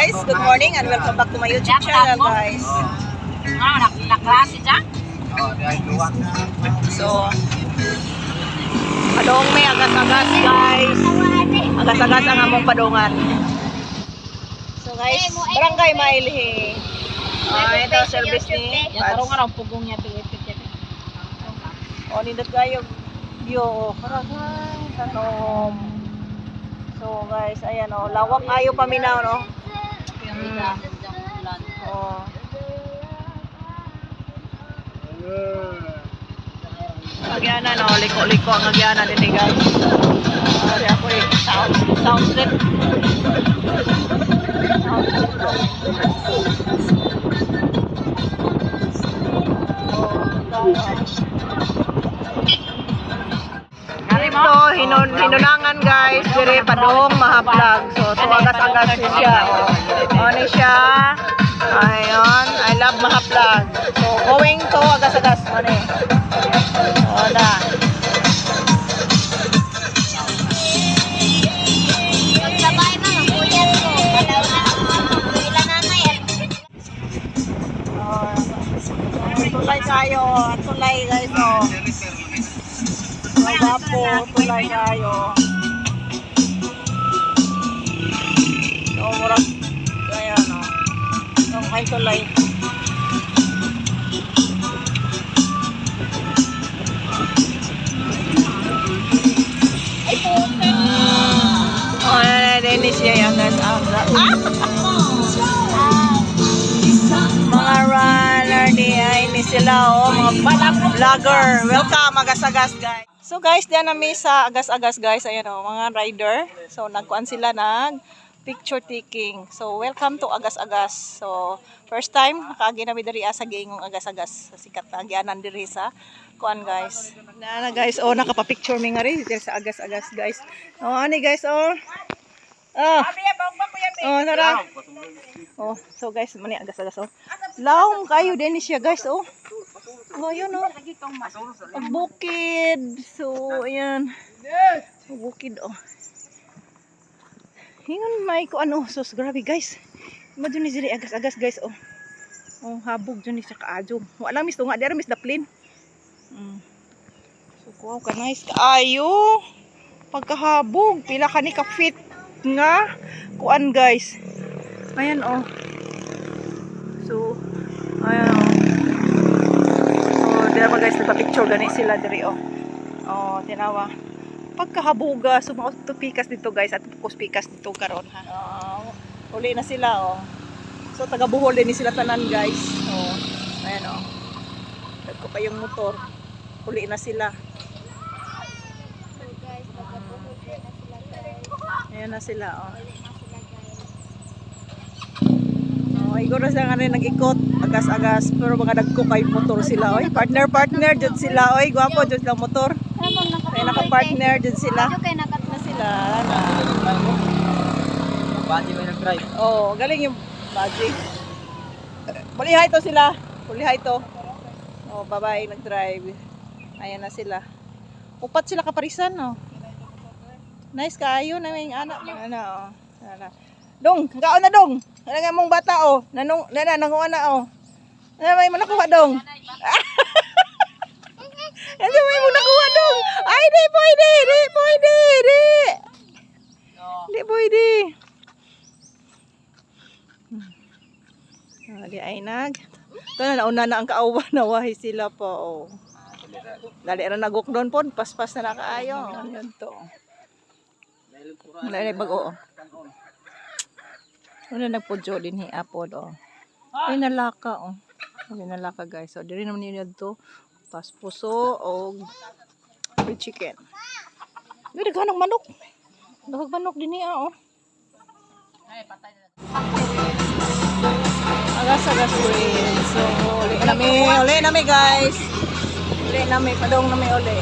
guys, good morning and welcome back to my YouTube channel guys. Naklase dyan? So, padong may agas-agas guys. Agas-agas ang among padungan. So guys, barangay Mailhi. Ito service ni. Tarong nga pugong niya tigit. O, nindot kayo. Yo, karagang tanom. So guys, ayan o, lawak ayo paminaw no. Oh. Agyanan no, liko-liko ang agyanan din guys. Ari ako sound trip. Ito, hinunangan guys, dire padong mahaplag. So, agas-agas siya. Ano siya? Ayun, I love mahaplag. So, going to agas-agas. Ano eh? O na. Magsabay na lang, kuyan ko. Malaw na. Ilan na na yan. Tulay tayo. Tulay guys, o. Magapo, tulay tayo. So, murag. Kaya, no. So, may tulay. Dennis siya yan guys. Mga runner ni sila mga vlogger. Welcome agas-agas guys. So guys, diyan nami sa agas-agas guys. Ayan mga rider. So nagkuan sila picture taking. So welcome to agas-agas. So first time nakaagi na mi diri sa giingong agas-agas. Sa sikat na gianan diri sa kuan guys. Na guys, nakapa-picture mi nga rin sa agas-agas guys. Ani guys, nara. So guys, mani agas-agas Laong kayo din siya guys, yun ang bukid. So ayan. Bukid Hingon may ko sus grabe guys. Mo dun ni diri agas-agas guys habog dun ni sa kaadyo. Wala mis to nga dira mis daplin. So kuha ka nice kaayo. Pagkahabog pila ka ni ka fit nga kuan guys. Ayan So ayan dira pa guys nagpa-picture gani sila diri tinawa. Pagkahabuga sumaot to pikas dito guys at pukos pikas dito karon ha. Uli na sila So taga Bohol din sila tanan guys. Ayan Dagko pa yung motor. Uli na sila. Ayan na sila iguro sila nga rin nag-ikot agas-agas pero mga dagko kay motor sila partner jud sila gwapo jud lang motor kaya naka-partner jud sila na sila Baji may nag-drive. Galing yung baji. Pulihay to sila. Pulihay to. Babae nag-drive. Ayan na sila. Upat sila kaparisan Nice kaayo na may anak. Dong, kaon na dong. Ano nga mong bata nanong nanguha na may mo nakuha dong. Ano may mo nakuha dong. Ay di pwede. Di pwede. Di ay nag. Ito na nauna na ang kaawa nawahi sila po Dali na naguk doon po. Paspas na nakaayo. Yan to. Wala na bago Wala nagpudyo din hiapod Ay nalaka Ay nalaka guys. Diri naman nila to paspuso with chicken. Diri ganang manok. Dahog manok din niya Ay, patay na. Agas-agas grill. So uli nami guys. Uli nami padong nami uli.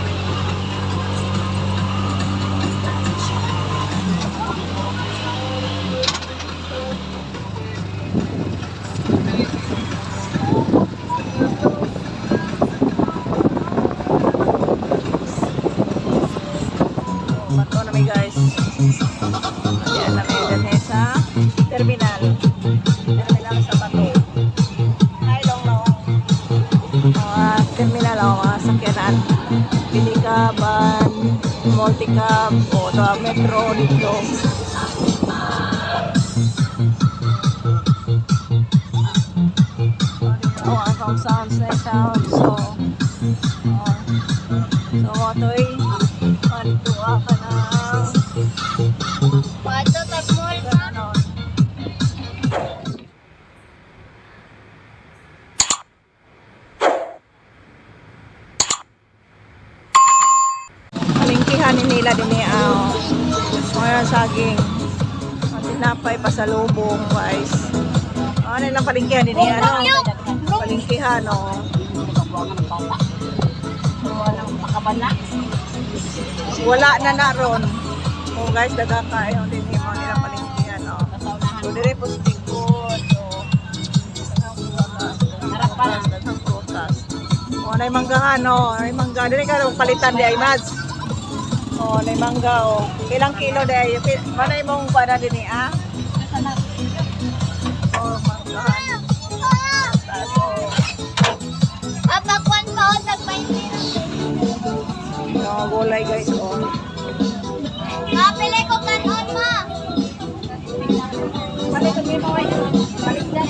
Bato na may guys. Ayan na may ganyan sa terminal. Mga terminal o mga sakyanan. Pili ka, van, multi-cab, o metro dito. O, ang sounds na sound. So, motoy, pantua ka na. Pato, tagmol ka. Ano, palingkihan ni nila din mga saging. Ang tinapay pasalubong, guys. Ano lang palingkihan din palingkihan, o. Wala na na ron. O guys, daga kayo din mo nila palingkihan, o. So, dire po stikod, o. Dagang prutas. O, na manggahan, o. Ay mangga. Dire ka palitan di ay mads. Oh, may mangga, oh. Ilang kilo dahil? Manay mong bana din Oh, mangga. Papa, kwan pa o, tagpainti. Mga gulay, guys, oh. Kapili ko kanon, ma. Balik kami mo, Balik dyan.